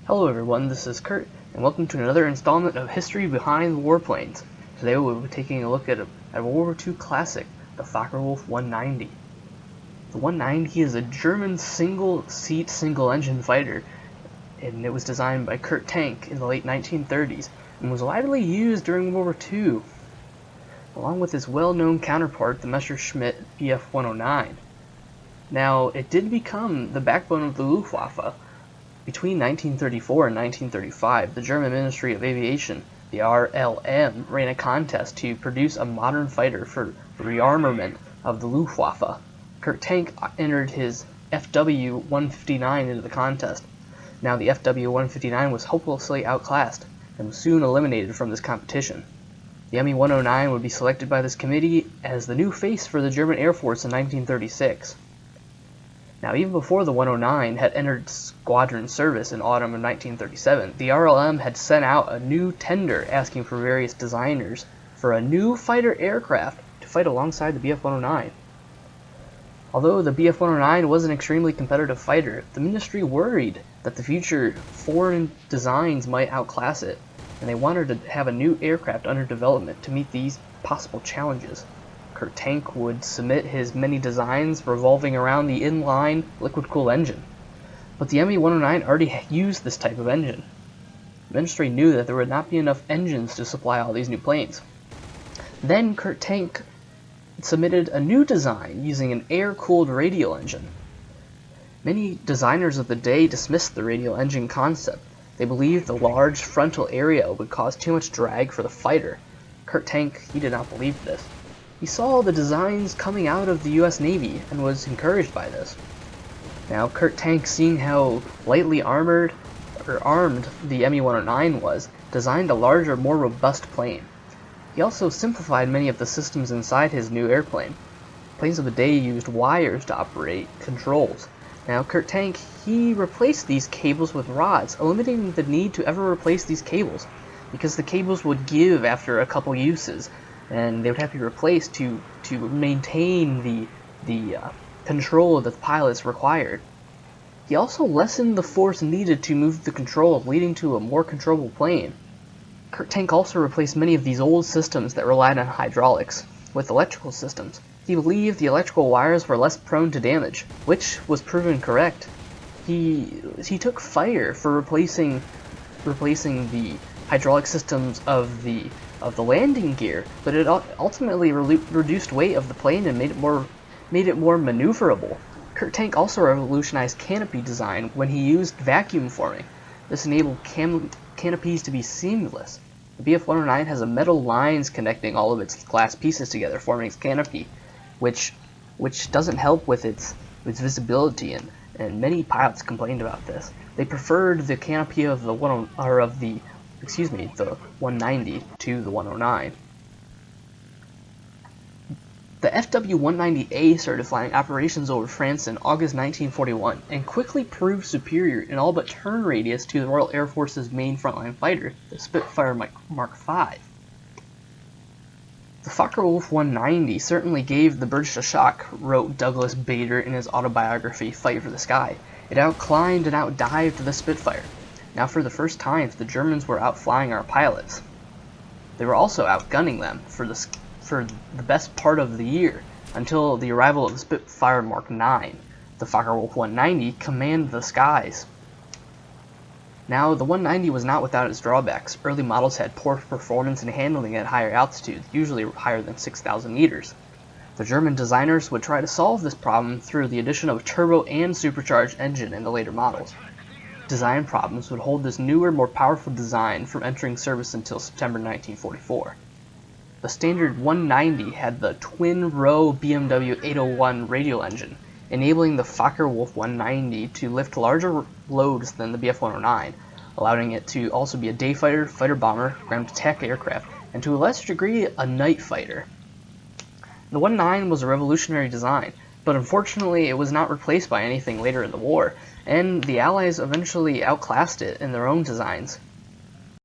Hello everyone, this is Kurt, and welcome to another installment of History Behind the Warplanes. Today we'll be taking a look at a World War II classic, the Focke-Wulf 190. The 190 is a German single-seat, single-engine fighter, and it was designed by Kurt Tank in the late 1930s, and was widely used during World War II, along with its well-known counterpart, the Messerschmitt Bf 109. Now, it did become the backbone of the Luftwaffe. Between 1934 and 1935, the German Ministry of Aviation, the RLM, ran a contest to produce a modern fighter for rearmament of the Luftwaffe. Kurt Tank entered his Fw 159 into the contest. Now, the Fw 159 was hopelessly outclassed and was soon eliminated from this competition. The Me 109 would be selected by this committee as the new face for the German Air Force in 1936. Now, even before the 109 had entered squadron service in autumn of 1937, the RLM had sent out a new tender asking for various designers for a new fighter aircraft to fight alongside the Bf 109. Although the Bf 109 was an extremely competitive fighter, the ministry worried that the future foreign designs might outclass it, and they wanted to have a new aircraft under development to meet these possible challenges. Kurt Tank would submit his many designs revolving around the inline liquid-cooled engine. But the Me 109 already used this type of engine. The ministry knew that there would not be enough engines to supply all these new planes. Then Kurt Tank submitted a new design using an air-cooled radial engine. Many designers of the day dismissed the radial engine concept. They believed the large frontal area would cause too much drag for the fighter. Kurt Tank, he did not believe this. He saw the designs coming out of the US Navy and was encouraged by this. Now, Kurt Tank, seeing how lightly armed the Me 109 was, designed a larger, more robust plane. He also simplified many of the systems inside his new airplane. Planes of the day used wires to operate controls. Now, Kurt Tank, he replaced these cables with rods, eliminating the need to ever replace these cables, because the cables would give after a couple uses, and they would have to be replaced to maintain the control that the pilots required. He also lessened the force needed to move the controls, leading to a more controllable plane. Kurt Tank also replaced many of these old systems that relied on hydraulics with electrical systems. He believed the electrical wires were less prone to damage, which was proven correct. He took fire for replacing the hydraulic systems of the landing gear, but it ultimately reduced weight of the plane and made it more maneuverable. Kurt Tank also revolutionized canopy design when he used vacuum forming. This enabled canopies to be seamless. The Bf 109 has a metal lines connecting all of its glass pieces together, forming its canopy, which doesn't help with its visibility, and many pilots complained about this. They preferred the canopy of the 190 to the 109. The FW-190A started flying operations over France in August 1941 and quickly proved superior in all but turn radius to the Royal Air Force's main frontline fighter, the Spitfire Mark V. The Focke-Wulf 190 certainly gave the British a shock, wrote Douglas Bader in his autobiography, Fight for the Sky. It outclimbed and outdived the Spitfire. Now, for the first time, the Germans were outflying our pilots. They were also outgunning them for the best part of the year, until the arrival of the Spitfire Mark IX. The Focke-Wulf 190 commanded the skies. Now, the 190 was not without its drawbacks. Early models had poor performance in handling at higher altitudes, usually higher than 6,000 meters. The German designers would try to solve this problem through the addition of a turbo and supercharged engine in the later models. Design problems would hold this newer, more powerful design from entering service until September 1944. The standard 190 had the twin-row BMW 801 radial engine, enabling the Focke-Wulf 190 to lift larger loads than the Bf 109, allowing it to also be a day fighter, fighter bomber, ground attack aircraft, and to a lesser degree, a night fighter. The 109 was a revolutionary design, but unfortunately it was not replaced by anything later in the war, and the Allies eventually outclassed it in their own designs.